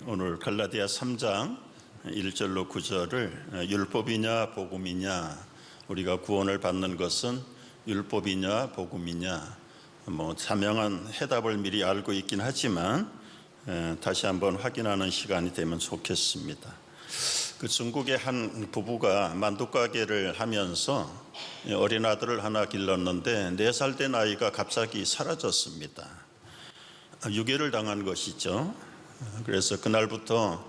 오늘 갈라디아 3장 1절로 9절을 율법이냐 복음이냐, 우리가 구원을 받는 것은 율법이냐 복음이냐, 자명한 해답을 미리 알고 있긴 하지만 다시 한번 확인하는 시간이 되면 좋겠습니다. 그 중국의 한 부부가 만두가게를 하면서 어린 아들을 하나 길렀는데 4살 된 아이가 갑자기 사라졌습니다. 유괴를 당한 것이죠. 그래서 그날부터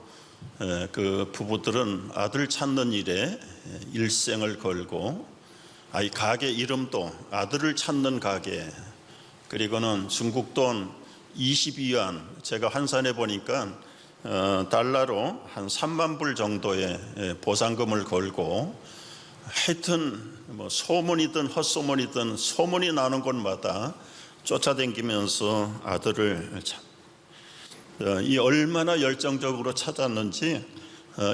그 부부들은 아들 찾는 일에 일생을 걸고, 아이 가게 이름도 아들을 찾는 가게, 그리고는 중국 돈 22위안, 제가 환산해 보니까 달러로 한 3만 불 정도의 보상금을 걸고, 하여튼 소문이든 헛소문이든 소문이 나는 곳마다 쫓아다니면서 아들을 이 얼마나 열정적으로 찾았는지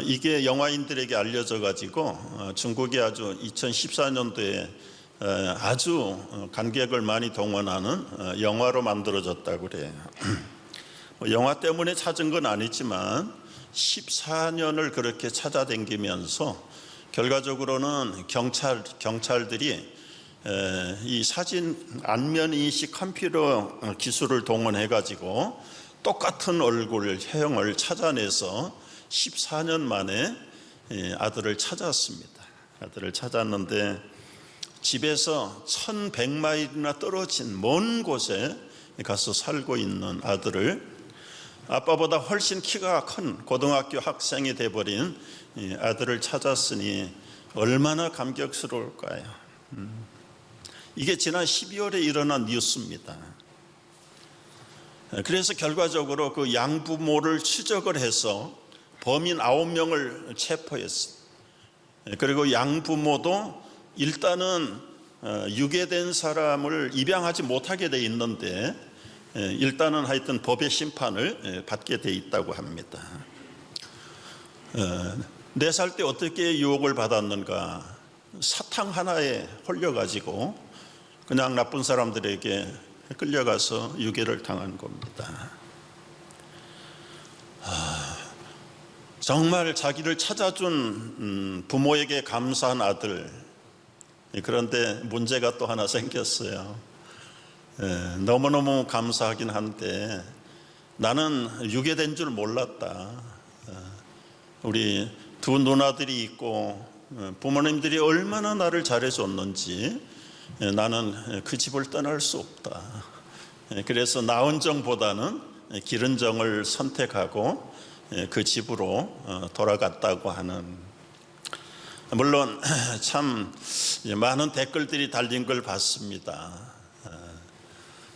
이게 영화인들에게 알려져 가지고 중국이 아주 2014년도에 아주 관객을 많이 동원하는 영화로 만들어졌다고 그래요. 영화 때문에 찾은 건 아니지만 14년을 그렇게 찾아다니면서 결과적으로는 경찰들이 이 사진 안면 인식 컴퓨터 기술을 동원해 가지고 똑같은 얼굴 형을 찾아내서 14년 만에 아들을 찾았습니다. 아들을 찾았는데 집에서 1100마일이나 떨어진 먼 곳에 가서 살고 있는 아들을, 아빠보다 훨씬 키가 큰 고등학교 학생이 돼버린 아들을 찾았으니 얼마나 감격스러울까요? 이게 지난 12월에 일어난 뉴스입니다. 그래서 결과적으로 그 양부모를 추적을 해서 범인 9명을 체포했어요. 그리고 양부모도 일단은 유괴된 사람을 입양하지 못하게 돼 있는데 일단은 하여튼 법의 심판을 받게 돼 있다고 합니다. 4살 때 어떻게 유혹을 받았는가? 사탕 하나에 홀려가지고 그냥 나쁜 사람들에게 끌려가서 유괴를 당한 겁니다. 정말 자기를 찾아준 부모에게 감사한 아들. 그런데 문제가 또 하나 생겼어요. 너무너무 감사하긴 한데 나는 유괴된 줄 몰랐다. 우리 두 누나들이 있고 부모님들이 얼마나 나를 잘해줬는지 나는 그 집을 떠날 수 없다. 그래서 나은 정보다는 기른 정을 선택하고 그 집으로 돌아갔다고 하는, 물론 참 많은 댓글들이 달린 걸 봤습니다.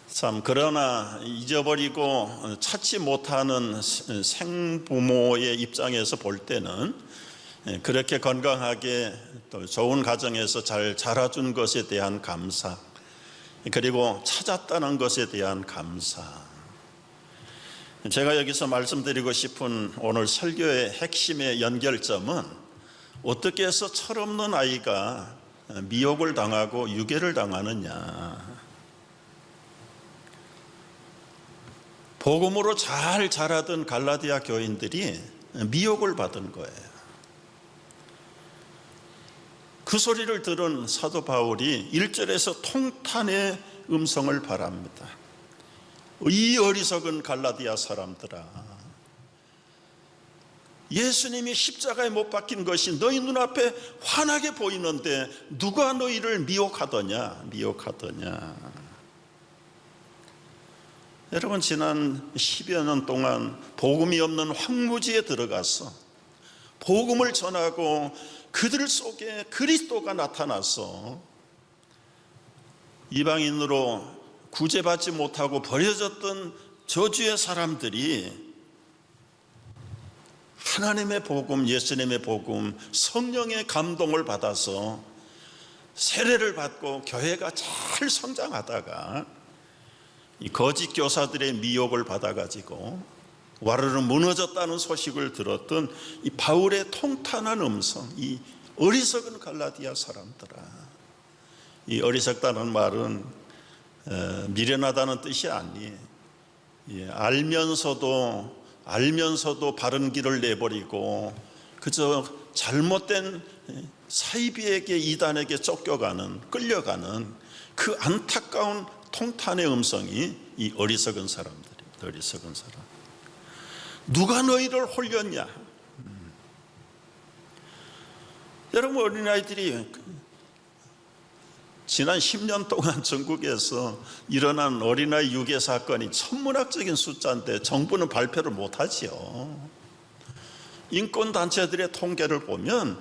참 그러나 잊어버리고 찾지 못하는 생부모의 입장에서 볼 때는 그렇게 건강하게 또 좋은 가정에서 잘 자라준 것에 대한 감사, 그리고 찾았다는 것에 대한 감사. 제가 여기서 말씀드리고 싶은 오늘 설교의 핵심의 연결점은 어떻게 해서 철없는 아이가 미혹을 당하고 유괴를 당하느냐. 복음으로 잘 자라던 갈라디아 교인들이 미혹을 받은 거예요. 그 소리를 들은 사도 바울이 1절에서 통탄의 음성을 발합니다. 이 어리석은 갈라디아 사람들아, 예수님이 십자가에 못 박힌 것이 너희 눈앞에 환하게 보이는데 누가 너희를 미혹하더냐. 여러분, 지난 10여 년 동안 복음이 없는 황무지에 들어가서 복음을 전하고 그들 속에 그리스도가 나타나서 이방인으로 구제받지 못하고 버려졌던 저주의 사람들이 하나님의 복음, 예수님의 복음, 성령의 감동을 받아서 세례를 받고 교회가 잘 성장하다가 이 거짓 교사들의 미혹을 받아가지고 와르르 무너졌다는 소식을 들었던 이 바울의 통탄한 음성, 이 어리석은 갈라디아 사람들아. 이 어리석다는 말은 미련하다는 뜻이 아니에요. 알면서도 알면서도 바른 길을 내버리고 그저 잘못된 사이비에게, 이단에게 쫓겨가는, 끌려가는 그 안타까운 통탄의 음성이 이 어리석은 사람들이, 어리석은 사람. 누가 너희를 홀렸냐? 여러분, 어린아이들이 지난 10년 동안 전국에서 일어난 어린아이 유괴 사건이 천문학적인 숫자인데 정부는 발표를 못하지요. 인권단체들의 통계를 보면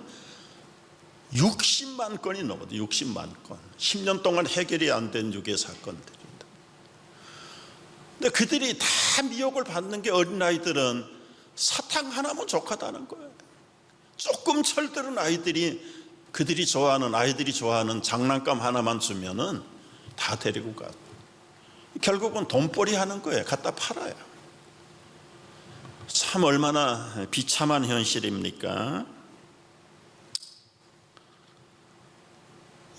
60만 건이 넘어요. 60만 건. 10년 동안 해결이 안 된 유괴 사건들입니다. 근데 그들이 다 미혹을 받는 게, 어린아이들은 사탕 하나면 족하다는 거예요. 조금 철들은 아이들이, 그들이 좋아하는, 아이들이 좋아하는 장난감 하나만 주면은 다 데리고 가. 결국은 돈벌이 하는 거예요. 갖다 팔아요. 참 얼마나 비참한 현실입니까?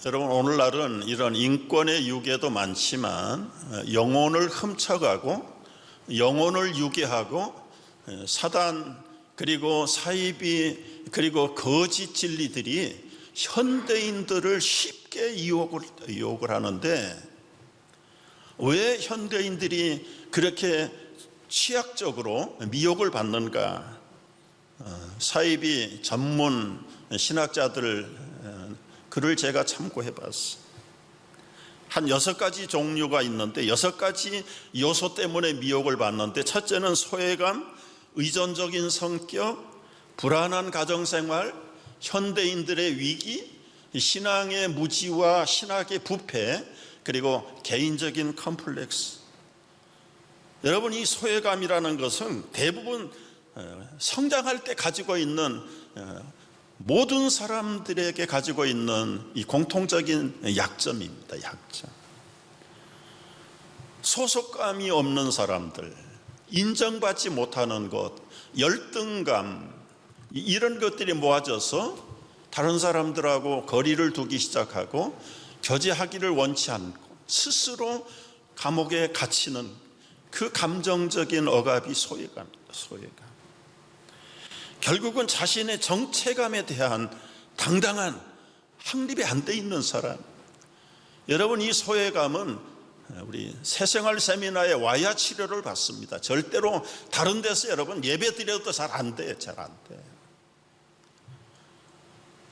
여러분, 오늘날은 이런 인권의 유괴도 많지만 영혼을 훔쳐가고 영혼을 유괴하고 사단, 그리고 사이비, 그리고 거짓 진리들이 현대인들을 쉽게 유혹을 하는데, 왜 현대인들이 그렇게 취약적으로 미혹을 받는가? 사이비 전문 신학자들 글을 제가 참고해 봤어요. 한 6가지 종류가 있는데 6가지 요소 때문에 미혹을 받는데, 첫째는 소외감, 의존적인 성격, 불안한 가정생활, 현대인들의 위기, 신앙의 무지와 신학의 부패, 그리고 개인적인 컴플렉스. 여러분, 이 소외감이라는 것은 대부분 성장할 때 가지고 있는, 모든 사람들에게 가지고 있는 이 공통적인 약점입니다. 약점. 소속감이 없는 사람들, 인정받지 못하는 것, 열등감, 이런 것들이 모아져서 다른 사람들하고 거리를 두기 시작하고 교제하기를 원치 않고 스스로 감옥에 갇히는 그 감정적인 억압이 소외감입니다. 소외감. 결국은 자신의 정체감에 대한 당당한 확립이 안 돼 있는 사람. 여러분, 이 소외감은 우리 새생활 세미나에 와야 치료를 받습니다. 절대로 다른 데서 여러분 예배 드려도 잘 안 돼요. 잘 안 돼요.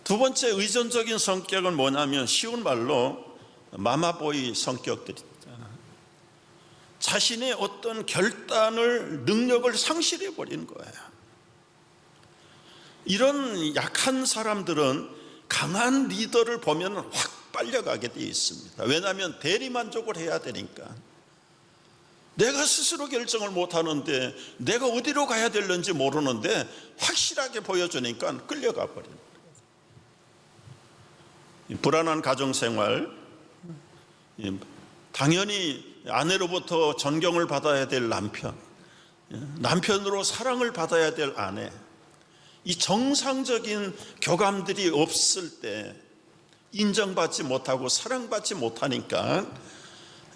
두 번째, 의존적인 성격은 뭐냐면 쉬운 말로 마마보이 성격들입니다. 자신의 어떤 결단을, 능력을 상실해 버리는 거예요. 이런 약한 사람들은 강한 리더를 보면 확 빨려가게 되어 있습니다. 왜냐하면 대리만족을 해야 되니까. 내가 스스로 결정을 못하는데, 내가 어디로 가야 될는지 모르는데 확실하게 보여주니까 끌려가 버립니다. 불안한 가정생활, 당연히 아내로부터 존경을 받아야 될 남편, 남편으로 사랑을 받아야 될 아내, 이 정상적인 교감들이 없을 때 인정받지 못하고 사랑받지 못하니까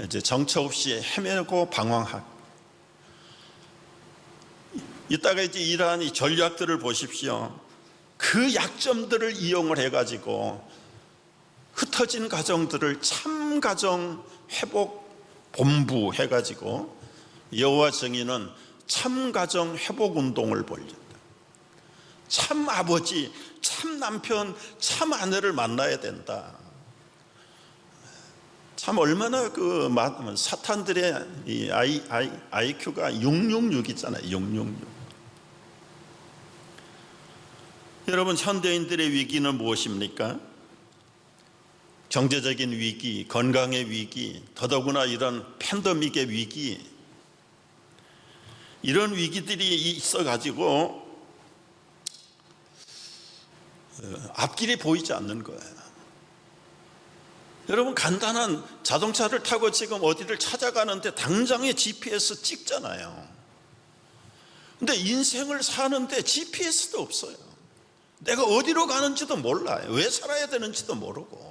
이제 정처 없이 헤매고 방황하고, 이따가 이제 이러한 이 전략들을 보십시오. 그 약점들을 이용을 해가지고 흩어진 가정들을 참가정 회복 본부 해가지고 여호와 정의는 참가정 회복 운동을 벌린다. 참 아버지, 참 남편, 참 아내를 만나야 된다. 참 얼마나 그 사탄들의 이 IQ가 666 있잖아요. 666. 여러분, 현대인들의 위기는 무엇입니까? 경제적인 위기, 건강의 위기, 더더구나 이런 팬데믹의 위기, 이런 위기들이 있어가지고 앞길이 보이지 않는 거예요. 여러분, 간단한 자동차를 타고 지금 어디를 찾아가는데 당장에 GPS 찍잖아요. 근데 인생을 사는데 GPS도 없어요. 내가 어디로 가는지도 몰라요. 왜 살아야 되는지도 모르고.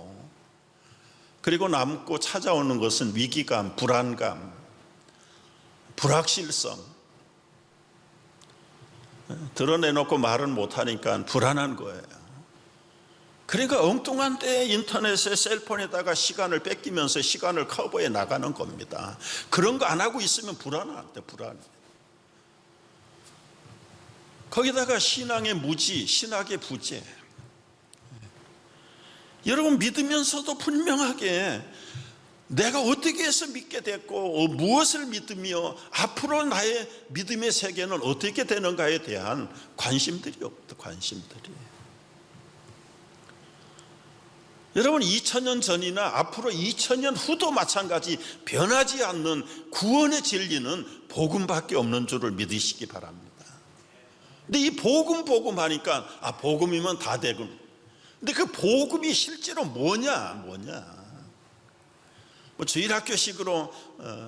그리고 남고 찾아오는 것은 위기감, 불안감, 불확실성. 드러내놓고 말은 못하니까 불안한 거예요. 그러니까 엉뚱한 때 인터넷에 셀폰에다가 시간을 뺏기면서 시간을 커버해 나가는 겁니다. 그런 거 안 하고 있으면 불안한데 불안해. 거기다가 신앙의 무지, 신학의 부재. 여러분 믿으면서도 분명하게 내가 어떻게 해서 믿게 됐고 무엇을 믿으며 앞으로 나의 믿음의 세계는 어떻게 되는가에 대한 관심들이 없다. 관심들이. 여러분 2000년 전이나 앞으로 2000년 후도 마찬가지 변하지 않는 구원의 진리는 복음밖에 없는 줄을 믿으시기 바랍니다. 근데 이 복음 하니까 복음이면 다 되군. 근데 그 복음이 실제로 뭐냐? 뭐 주일학교식으로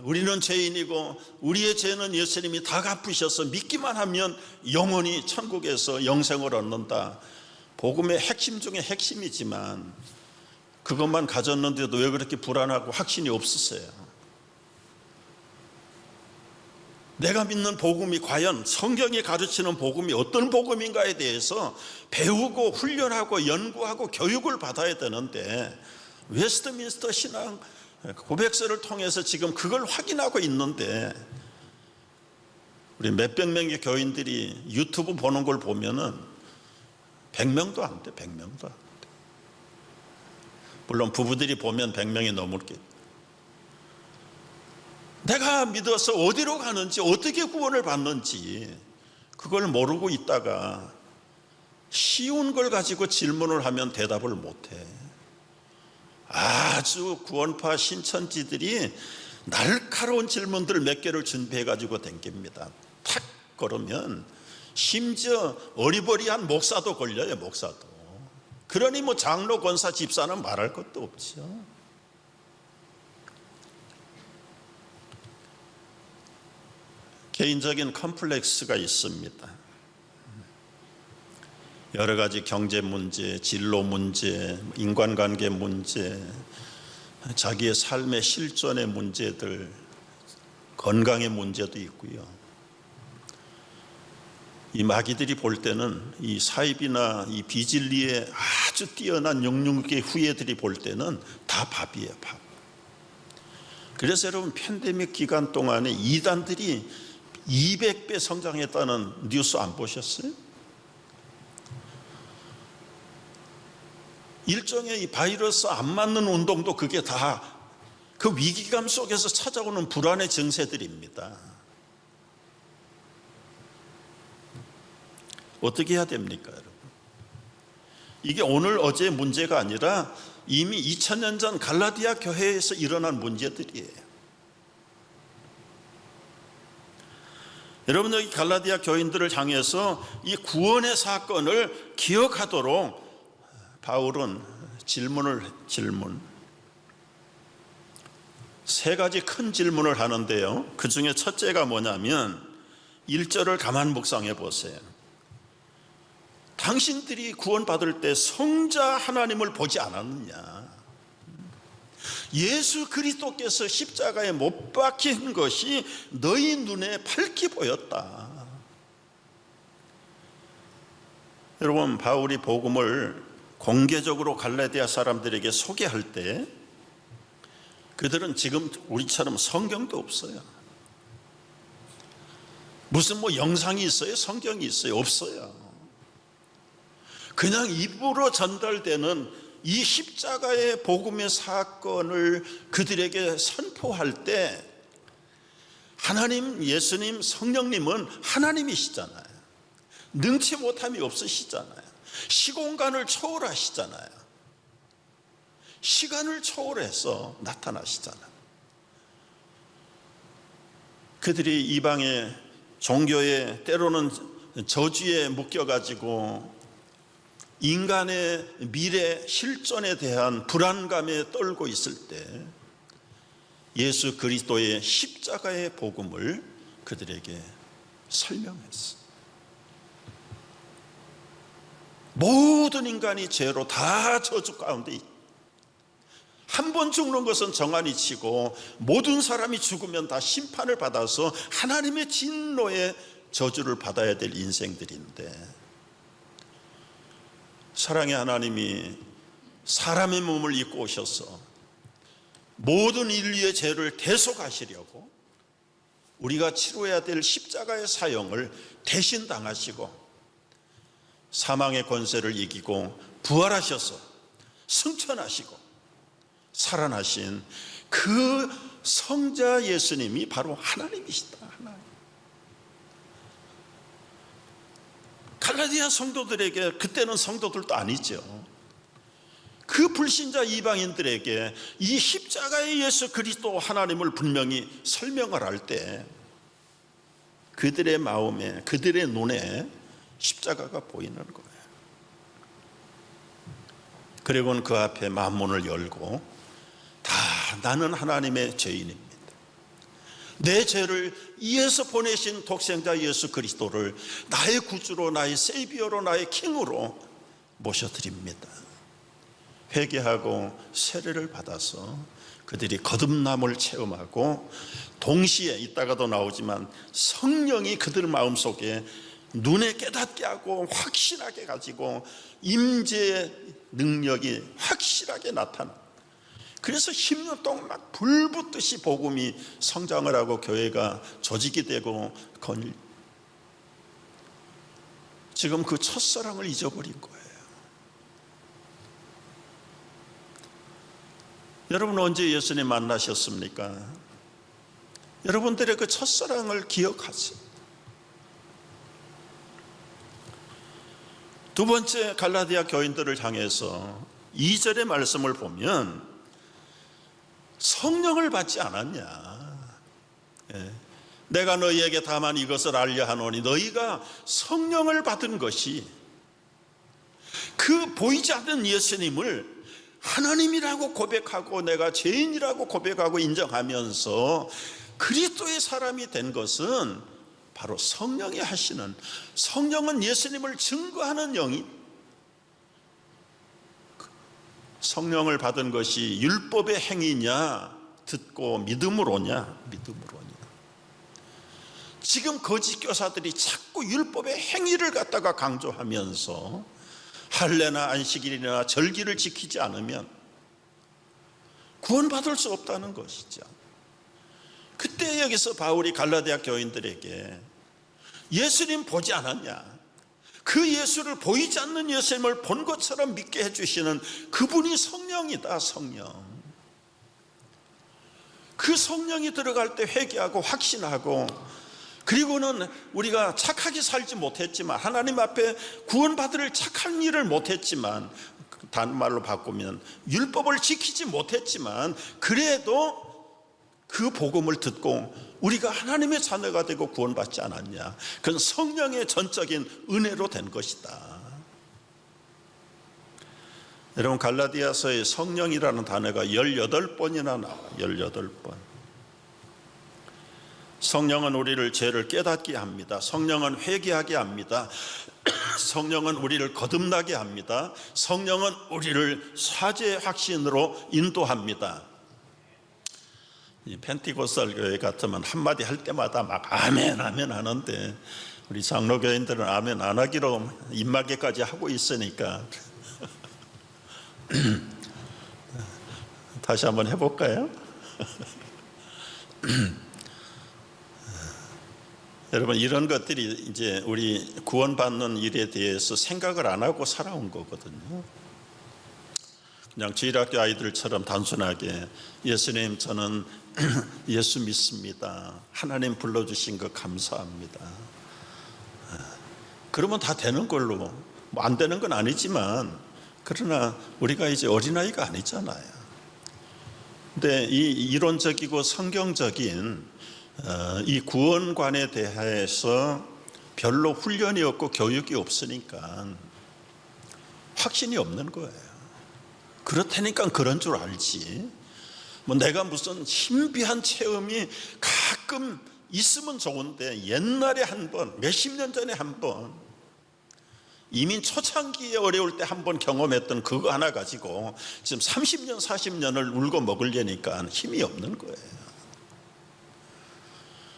우리는 죄인이고 우리의 죄는 예수님이 다 갚으셔서 믿기만 하면 영원히 천국에서 영생을 얻는다. 복음의 핵심 중에 핵심이지만 그것만 가졌는데도 왜 그렇게 불안하고 확신이 없으세요? 내가 믿는 복음이 과연 성경이 가르치는 복음이 어떤 복음인가에 대해서 배우고 훈련하고 연구하고 교육을 받아야 되는데 웨스트민스터 신앙 고백서를 통해서 지금 그걸 확인하고 있는데 우리 몇백 명의 교인들이 유튜브 보는 걸 보면은 100명도 안 돼. 100명도 안 돼. 물론 부부들이 보면 100명이 넘을게. 내가 믿어서 어디로 가는지 어떻게 구원을 받는지 그걸 모르고 있다가 쉬운 걸 가지고 질문을 하면 대답을 못해. 아주 구원파 신천지들이 날카로운 질문들 몇 개를 준비해 가지고 댕깁니다. 탁 걸으면 심지어 어리버리한 목사도 걸려요. 목사도. 그러니 뭐 장로, 권사, 집사는 말할 것도 없죠. 개인적인 컴플렉스가 있습니다. 여러 가지 경제 문제, 진로 문제, 인간관계 문제, 자기의 삶의 실존의 문제들, 건강의 문제도 있고요. 이 마귀들이 볼 때는 이 사입이나 이 비진리에 아주 뛰어난 영육의 후예들이 볼 때는 다 밥이에요, 밥. 그래서 여러분 팬데믹 기간 동안에 이단들이 200배 성장했다는 뉴스 안 보셨어요? 일종의 이 바이러스 안 맞는 운동도 그게 다 그 위기감 속에서 찾아오는 불안의 증세들입니다. 어떻게 해야 됩니까, 여러분? 이게 오늘 어제의 문제가 아니라 이미 2000년 전 갈라디아 교회에서 일어난 문제들이에요. 여러분 여기 갈라디아 교인들을 향해서 이 구원의 사건을 기억하도록 바울은 질문 세 가지 큰 질문을 하는데요. 그 중에 첫째가 뭐냐면 1절을 가만 묵상해 보세요. 당신들이 구원받을 때 성자 하나님을 보지 않았느냐? 예수 그리스도께서 십자가에 못 박힌 것이 너희 눈에 밝히 보였다. 여러분 바울이 복음을 공개적으로 갈라디아 사람들에게 소개할 때 그들은 지금 우리처럼 성경도 없어요. 무슨 뭐 영상이 있어요? 성경이 있어요? 없어요. 그냥 입으로 전달되는 이 십자가의 복음의 사건을 그들에게 선포할 때 하나님, 예수님, 성령님은 하나님이시잖아요. 능치 못함이 없으시잖아요. 시공간을 초월하시잖아요. 시간을 초월해서 나타나시잖아요. 그들이 이방의 종교에 때로는 저주에 묶여가지고 인간의 미래 실존에 대한 불안감에 떨고 있을 때 예수 그리스도의 십자가의 복음을 그들에게 설명했어. 모든 인간이 죄로 다 저주 가운데 있다. 한 번 죽는 것은 정한이 치고 모든 사람이 죽으면 다 심판을 받아서 하나님의 진노에 저주를 받아야 될 인생들인데, 사랑의 하나님이 사람의 몸을 입고 오셔서 모든 인류의 죄를 대속하시려고 우리가 치러야 될 십자가의 사형을 대신 당하시고 사망의 권세를 이기고 부활하셔서 승천하시고 살아나신 그 성자 예수님이 바로 하나님이시다. 하나님. 갈라디아 성도들에게, 그때는 성도들도 아니죠, 그 불신자 이방인들에게 이 십자가의 예수 그리스도 하나님을 분명히 설명을 할 때 그들의 마음에, 그들의 눈에 십자가가 보이는 거예요. 그리고는 그 앞에 만문을 열고 다 나는 하나님의 죄인입니다, 내 죄를 이에서 보내신 독생자 예수 그리스도를 나의 구주로, 나의 세이비어로, 나의 킹으로 모셔드립니다. 회개하고 세례를 받아서 그들이 거듭남을 체험하고, 동시에 이따가도 나오지만 성령이 그들 마음속에 눈에 깨닫게 하고 확신하게 가지고 임재의 능력이 확실하게 나타나. 그래서 10년 동안 막 불붙듯이 복음이 성장을 하고 교회가 조직이 되고 지금 그 첫사랑을 잊어버린 거예요. 여러분, 언제 예수님 만나셨습니까? 여러분들의 그 첫사랑을 기억하세요. 두 번째, 갈라디아 교인들을 향해서 2절의 말씀을 보면 성령을 받지 않았냐, 내가 너희에게 다만 이것을 알려 하노니 너희가 성령을 받은 것이 그 보이지 않는 예수님을 하나님이라고 고백하고 내가 죄인이라고 고백하고 인정하면서 그리스도의 사람이 된 것은 바로 성령이 하시는, 성령은 예수님을 증거하는 영이, 성령을 받은 것이 율법의 행위냐 듣고 믿음으로냐, 믿음으로냐. 지금 거짓 교사들이 자꾸 율법의 행위를 갖다가 강조하면서 할례나 안식일이나 절기를 지키지 않으면 구원받을 수 없다는 것이죠. 그때 여기서 바울이 갈라디아 교인들에게 예수님 보지 않았냐, 그 예수를 보이지 않는 예수님을 본 것처럼 믿게 해주시는 그분이 성령이다. 성령. 그 성령이 들어갈 때 회개하고 확신하고, 그리고는 우리가 착하게 살지 못했지만, 하나님 앞에 구원받을 착한 일을 못했지만, 다른 말로 바꾸면 율법을 지키지 못했지만 그래도 그 복음을 듣고 우리가 하나님의 자녀가 되고 구원받지 않았냐, 그건 성령의 전적인 은혜로 된 것이다. 여러분, 갈라디아서에 성령이라는 단어가 18번이나 나와요. 18번. 성령은 우리를 죄를 깨닫게 합니다. 성령은 회개하게 합니다. 성령은 우리를 거듭나게 합니다. 성령은 우리를 사죄의 확신으로 인도합니다. 이 펜티고스탈 교회 같으면 한마디 할 때마다 막 아멘 아멘 하는데, 우리 장로교인들은 아멘 안 하기로 입마개까지 하고 있으니까 다시 한번 해볼까요? 여러분, 이런 것들이 이제 우리 구원받는 일에 대해서 생각을 안 하고 살아온 거거든요. 그냥 주일학교 아이들처럼 단순하게 예수님 저는 예수 믿습니다, 하나님 불러주신 거 감사합니다, 그러면 다 되는 걸로, 뭐 안 되는 건 아니지만, 그러나 우리가 이제 어린아이가 아니잖아요. 근데 이 이론적이고 성경적인 이 구원관에 대해서 별로 훈련이 없고 교육이 없으니까 확신이 없는 거예요. 그렇다니까 그런 줄 알지, 뭐 내가 무슨 신비한 체험이 가끔 있으면 좋은데, 옛날에 한 번, 몇십 년 전에 한 번, 이민 초창기에 어려울 때 한 번 경험했던 그거 하나 가지고 지금 30년 40년을 울고 먹으려니까 힘이 없는 거예요.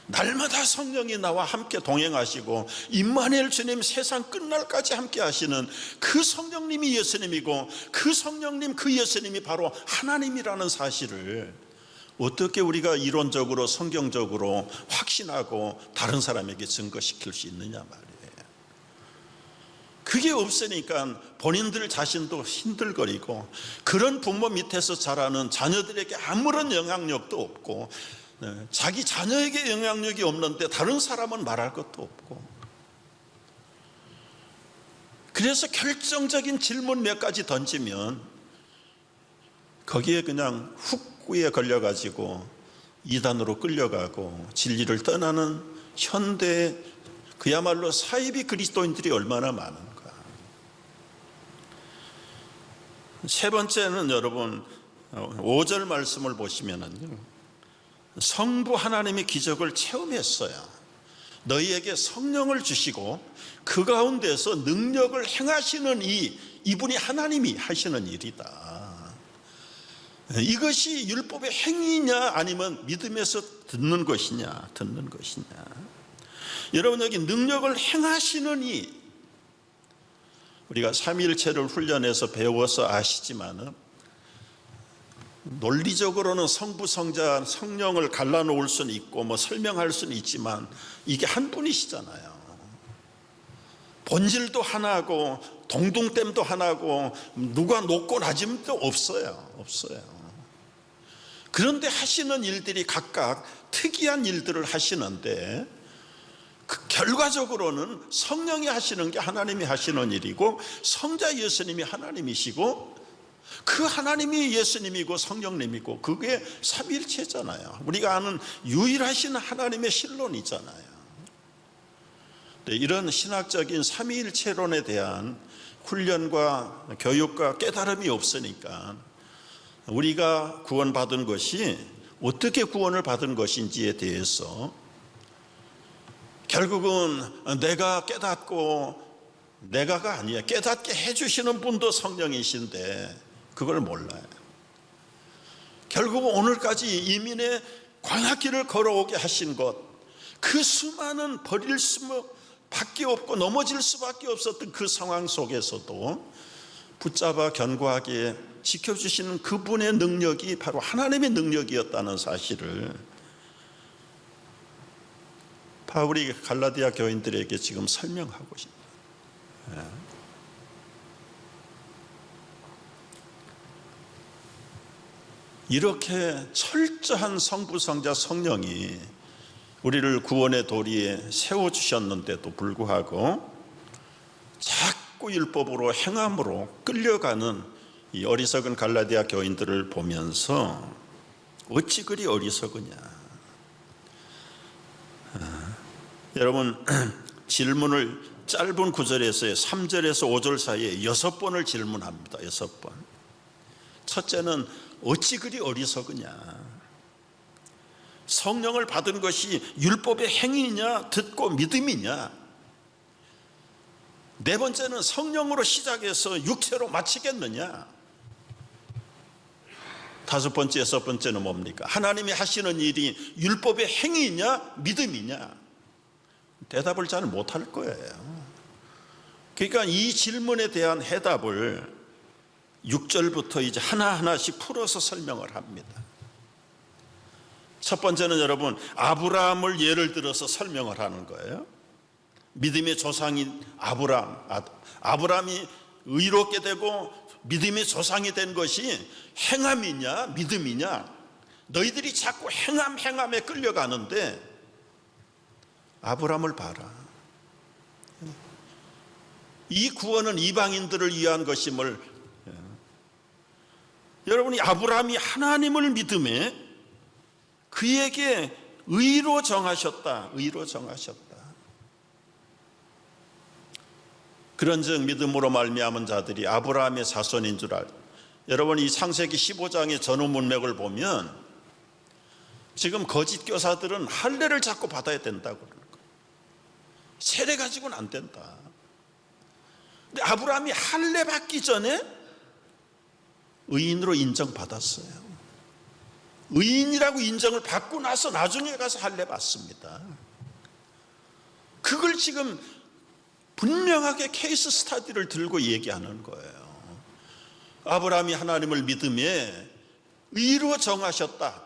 날마다 성령이 나와 함께 동행하시고 임마누엘 주님 세상 끝날까지 함께 하시는 그 성령님이 예수님이고, 그 성령님, 그 예수님이 바로 하나님이라는 사실을 어떻게 우리가 이론적으로 성경적으로 확신하고 다른 사람에게 증거시킬 수 있느냐 말이에요. 그게 없으니까 본인들 자신도 힘들거리고, 그런 부모 밑에서 자라는 자녀들에게 아무런 영향력도 없고, 자기 자녀에게 영향력이 없는데 다른 사람은 말할 것도 없고, 그래서 결정적인 질문 몇 가지 던지면 거기에 그냥 훅구에 걸려가지고 이단으로 끌려가고 진리를 떠나는 현대 그야말로 사이비 그리스도인들이 얼마나 많은가. 세 번째는 여러분 5절 말씀을 보시면은요, 성부 하나님이 기적을 체험했어요. 너희에게 성령을 주시고 그 가운데서 능력을 행하시는 이분이 하나님이 하시는 일이다. 이것이 율법의 행위냐 아니면 믿음에서 듣는 것이냐. 여러분, 여기 능력을 행하시는 우리가 삼위일체를 훈련해서 배워서 아시지만은, 논리적으로는 성부, 성자, 성령을 갈라놓을 수는 있고 뭐 설명할 수는 있지만 이게 한 분이시잖아요. 본질도 하나고 동등됨도 하나고 누가 높고 낮음도 없어요. 그런데 하시는 일들이 각각 특이한 일들을 하시는데, 그 결과적으로는 성령이 하시는 게 하나님이 하시는 일이고, 성자 예수님이 하나님이시고, 그 하나님이 예수님이고 성령님이고, 그게 삼위일체잖아요. 우리가 아는 유일하신 하나님의 신론이잖아요. 이런 신학적인 삼위일체론에 대한 훈련과 교육과 깨달음이 없으니까 우리가 구원받은 것이 어떻게 구원을 받은 것인지에 대해서 결국은 내가 깨닫고, 내가가 아니에요, 깨닫게 해주시는 분도 성령이신데 그걸 몰라요. 결국 오늘까지 이민의 광야길을 걸어오게 하신 것, 그 수많은 버릴 수밖에 없고 넘어질 수밖에 없었던 그 상황 속에서도 붙잡아 견고하게 지켜주시는 그분의 능력이 바로 하나님의 능력이었다는 사실을 바울이 갈라디아 교인들에게 지금 설명하고 있습니다. 이렇게 철저한 성부, 성자, 성령이 우리를 구원의 도리에 세워주셨는데도 불구하고 자꾸 율법으로 행함으로 끌려가는 이 어리석은 갈라디아 교인들을 보면서 어찌 그리 어리석으냐. 여러분, 질문을 짧은 구절에서 3절에서 5절 사이에 6번을 질문합니다. 6번. 첫째는 어찌 그리 어리석으냐. 성령을 받은 것이 율법의 행위냐 듣고 믿음이냐. 네 번째는 성령으로 시작해서 육체로 마치겠느냐. 다섯 번째, 여섯 번째는 뭡니까? 하나님이 하시는 일이 율법의 행위냐 믿음이냐. 대답을 잘 못할 거예요. 그러니까 이 질문에 대한 해답을 6절부터 이제 하나하나씩 풀어서 설명을 합니다. 첫 번째는 여러분, 아브라함을 예를 들어서 설명을 하는 거예요. 믿음의 조상인 아브라함이 의롭게 되고 믿음의 조상이 된 것이 행함이냐 믿음이냐. 너희들이 자꾸 행함에 끌려가는데 아브라함을 봐라. 이 구원은 이방인들을 위한 것임을, 여러분이 아브라함이 하나님을 믿음에 그에게 의로 정하셨다. 그런즉 믿음으로 말미암은 자들이 아브라함의 자손인 줄 알. 여러분, 이 창세기 15장의 전후 문맥을 보면 지금 거짓 교사들은 할례를 자꾸 받아야 된다고 그러는 거예요. 세례 가지고는 안 된다. 근데 아브라함이 할례 받기 전에 의인으로 인정받았어요. 의인이라고 인정을 받고 나서 나중에 가서 할례 받습니다. 그걸 지금 분명하게 케이스 스터디를 들고 얘기하는 거예요. 아브라함이 하나님을 믿음에 의로 정하셨다.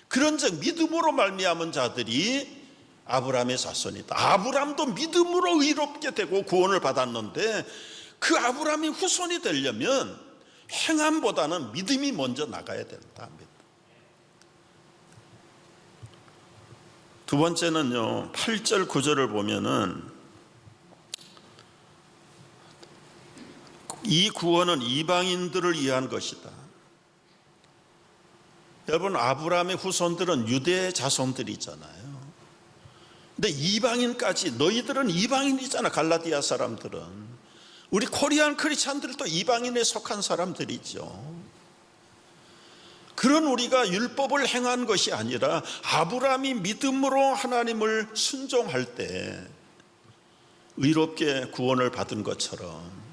그런즉 믿음으로 말미암은 자들이 아브라함의 자손이다. 아브라함도 믿음으로 의롭게 되고 구원을 받았는데 그 아브라함이 후손이 되려면 행함보다는 믿음이 먼저 나가야 된다. 두 번째는요, 8절 9절을 보면은 이 구원은 이방인들을 위한 것이다. 여러분, 아브라함의 후손들은 유대 자손들이잖아요. 근데 이방인까지, 너희들은 이방인이잖아. 갈라디아 사람들은. 우리 코리안 크리스찬들도 이방인에 속한 사람들이죠. 그런 우리가 율법을 행한 것이 아니라 아브라함이 믿음으로 하나님을 순종할 때 의롭게 구원을 받은 것처럼,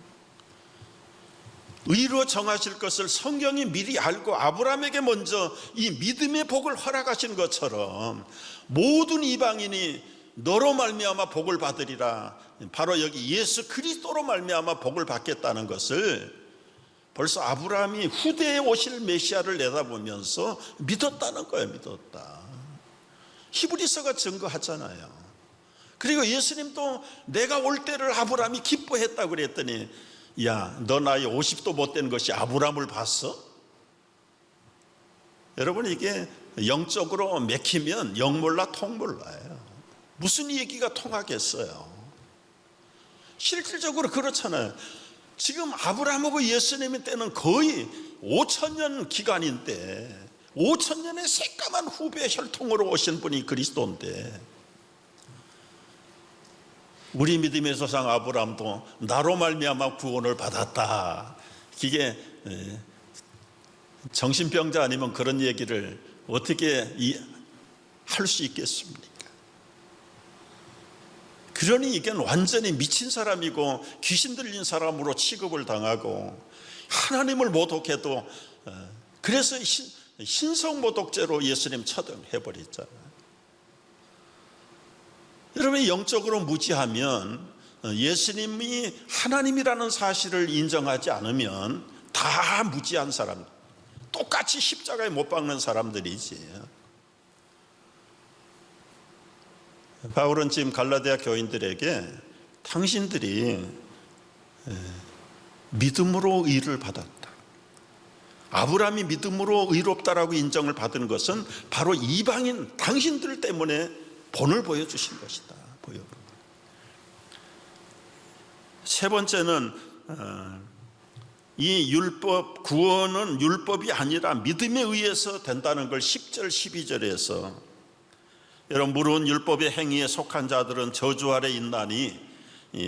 의로 정하실 것을 성경이 미리 알고 아브라함에게 먼저 이 믿음의 복을 허락하신 것처럼 모든 이방인이 너로 말미암아 복을 받으리라, 바로 여기 예수 그리스도로 말미암아 복을 받겠다는 것을 벌써 아브라함이 후대에 오실 메시아를 내다보면서 믿었다는 거예요. 믿었다. 히브리서가 증거하잖아요. 그리고 예수님도 내가 올 때를 아브라함이 기뻐했다고 그랬더니, 야, 너 나이 50도 못 된 것이 아브라함을 봤어? 여러분, 이게 영적으로 맥히면 영 몰라 통 몰라요. 무슨 얘기가 통하겠어요? 실질적으로 그렇잖아요. 지금 아브라함하고 예수님의 때는 거의 5,000년 기간인데 5,000년의 새까만 후배 혈통으로 오신 분이 그리스도인데, 우리 믿음의 조상 아브라함도 나로 말미암아 구원을 받았다. 이게 정신병자 아니면 그런 얘기를 어떻게 할 수 있겠습니까? 그러니 이게 완전히 미친 사람이고 귀신 들린 사람으로 취급을 당하고 하나님을 모독해도, 그래서 신성모독죄로 예수님 처형해버렸잖아요. 여러분이 영적으로 무지하면, 예수님이 하나님이라는 사실을 인정하지 않으면 다 무지한 사람, 똑같이 십자가에 못 박는 사람들이지. 바울은 지금 갈라디아 교인들에게 당신들이 믿음으로 의를 받았다, 아브라함이 믿음으로 의롭다라고 인정을 받은 것은 바로 이방인 당신들 때문에 본을 보여주신 것이다. 세 번째는 이 율법, 구원은 율법이 아니라 믿음에 의해서 된다는 걸 10절 12절에서, 여러분, 물은 율법의 행위에 속한 자들은 저주 아래 있나니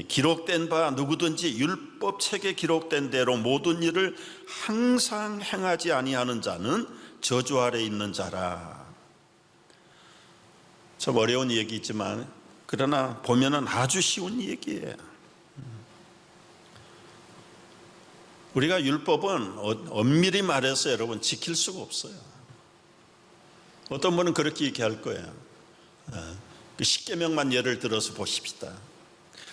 기록된 바 누구든지 율법책에 기록된 대로 모든 일을 항상 행하지 아니하는 자는 저주 아래 있는 자라. 좀 어려운 얘기지만 그러나 보면은 아주 쉬운 얘기예요. 우리가 율법은 엄밀히 말해서 여러분 지킬 수가 없어요. 어떤 분은 그렇게 얘기할 거예요. 그 십계명만 예를 들어서 보십시다.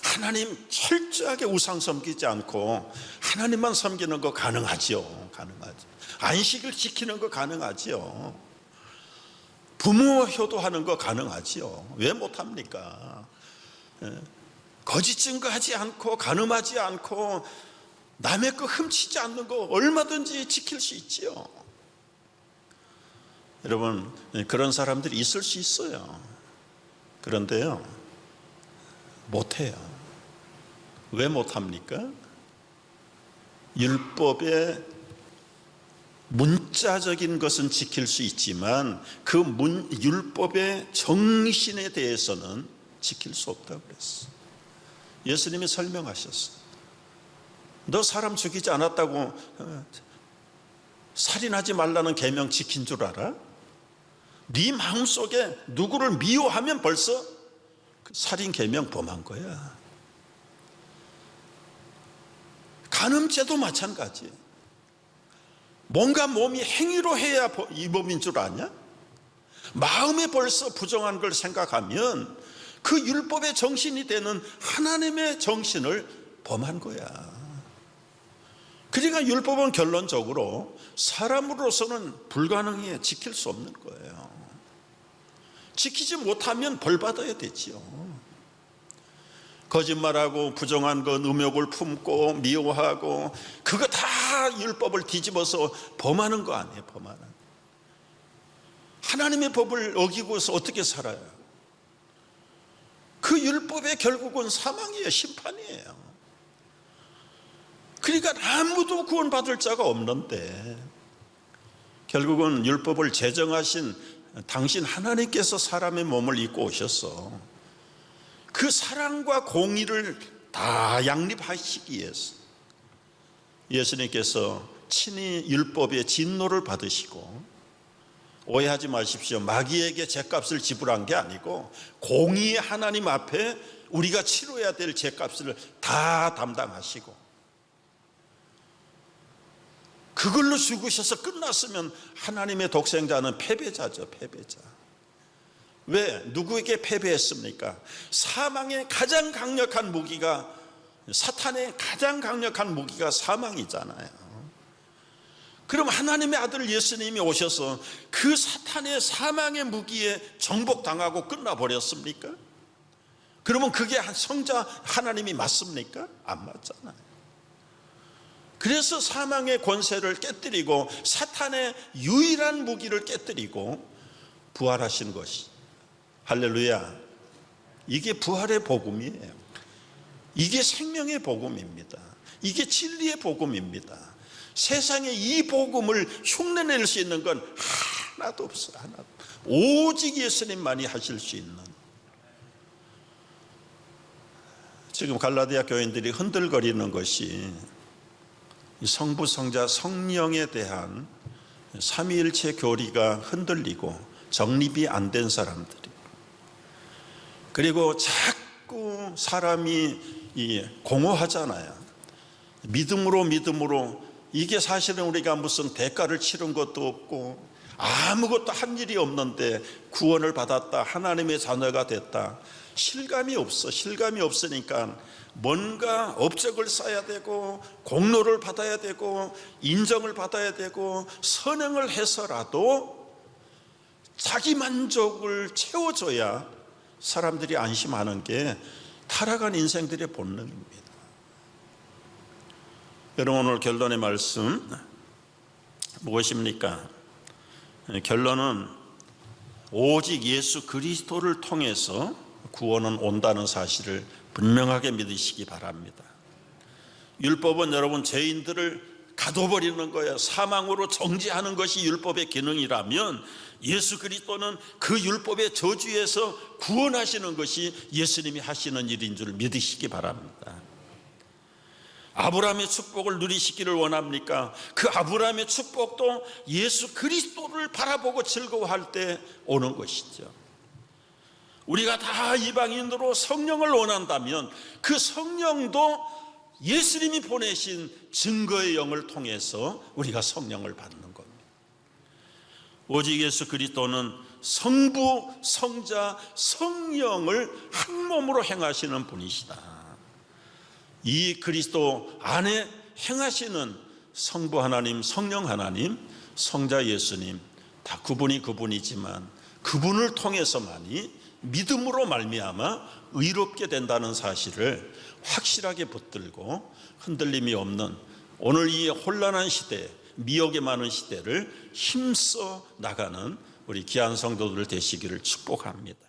하나님 철저하게 우상 섬기지 않고 하나님만 섬기는 거 가능하죠. 가능하죠. 안식을 지키는 거 가능하죠. 부모 효도하는 거 가능하죠. 왜 못합니까? 거짓 증거하지 않고 간음하지 않고 남의 거 훔치지 않는 거 얼마든지 지킬 수 있지요. 여러분, 그런 사람들이 있을 수 있어요. 그런데요, 못해요. 왜 못합니까? 율법의 문자적인 것은 지킬 수 있지만 그 율법의 정신에 대해서는 지킬 수 없다고 그랬어. 예수님이 설명하셨어. 너 사람 죽이지 않았다고 살인하지 말라는 계명 지킨 줄 알아? 네 마음속에 누구를 미워하면 벌써 그 살인 계명 범한 거야. 간음죄도 마찬가지. 뭔가 몸이 행위로 해야 이 법인 줄 아냐? 마음에 벌써 부정한 걸 생각하면 그 율법의 정신이 되는 하나님의 정신을 범한 거야. 그러니까 율법은 결론적으로 사람으로서는 불가능해, 지킬 수 없는 거예요. 지키지 못하면 벌 받아야 되지요. 거짓말하고 부정한 것, 음욕을 품고 미워하고 그거 다 율법을 뒤집어서 범하는 거 아니에요. 범하는. 하나님의 법을 어기고서 어떻게 살아요? 그 율법의 결국은 사망이에요. 심판이에요. 그러니까 아무도 구원받을 자가 없는데 결국은 율법을 제정하신 당신 하나님께서 사람의 몸을 입고 오셔서 그 사랑과 공의를 다 양립하시기 위해서 예수님께서 친히 율법의 진노를 받으시고, 오해하지 마십시오. 마귀에게 죗값을 지불한 게 아니고 공의의 하나님 앞에 우리가 치러야 될 죗값을 다 담당하시고 그걸로 죽으셔서 끝났으면 하나님의 독생자는 패배자죠. 패배자. 왜? 누구에게 패배했습니까? 사망의 가장 강력한 무기가, 사탄의 가장 강력한 무기가 사망이잖아요. 그럼 하나님의 아들 예수님이 오셔서 그 사탄의 사망의 무기에 정복당하고 끝나버렸습니까? 그러면 그게 성자 하나님이 맞습니까? 안 맞잖아요. 그래서 사망의 권세를 깨뜨리고 사탄의 유일한 무기를 깨뜨리고 부활하신 것이, 할렐루야, 이게 부활의 복음이에요. 이게 생명의 복음입니다. 이게 진리의 복음입니다. 세상에 이 복음을 흉내낼 수 있는 건 하나도 없어요. 하나도. 오직 예수님만이 하실 수 있는. 지금 갈라디아 교인들이 흔들거리는 것이 성부, 성자, 성령에 대한 삼위일체 교리가 흔들리고 정립이 안 된 사람들이, 그리고 자꾸 사람이 공허하잖아요. 믿음으로 이게 사실은 우리가 무슨 대가를 치른 것도 없고 아무것도 한 일이 없는데 구원을 받았다, 하나님의 자녀가 됐다. 실감이 없어. 실감이 없으니까 뭔가 업적을 쌓아야 되고 공로를 받아야 되고 인정을 받아야 되고 선행을 해서라도 자기 만족을 채워줘야 사람들이 안심하는 게 타락한 인생들의 본능입니다. 여러분, 오늘 결론의 말씀 무엇입니까? 결론은 오직 예수 그리스도를 통해서 구원은 온다는 사실을 분명하게 믿으시기 바랍니다. 율법은 여러분 죄인들을 가둬버리는 거예요. 사망으로 정지하는 것이 율법의 기능이라면 예수 그리스도는 그 율법의 저주에서 구원하시는 것이 예수님이 하시는 일인 줄 믿으시기 바랍니다. 아브라함의 축복을 누리시기를 원합니까? 그 아브라함의 축복도 예수 그리스도를 바라보고 즐거워할 때 오는 것이죠. 우리가 다 이방인으로 성령을 원한다면 그 성령도 예수님이 보내신 증거의 영을 통해서 우리가 성령을 받는 겁니다. 오직 예수 그리스도는 성부, 성자, 성령을 한 몸으로 행하시는 분이시다. 이 그리스도 안에 행하시는 성부 하나님, 성령 하나님, 성자 예수님, 다 그분이지만 그분을 통해서만이 믿음으로 말미암아 의롭게 된다는 사실을 확실하게 붙들고 흔들림이 없는 오늘 이 혼란한 시대, 미혹이 많은 시대를 힘써 나가는 우리 귀한 성도들 되시기를 축복합니다.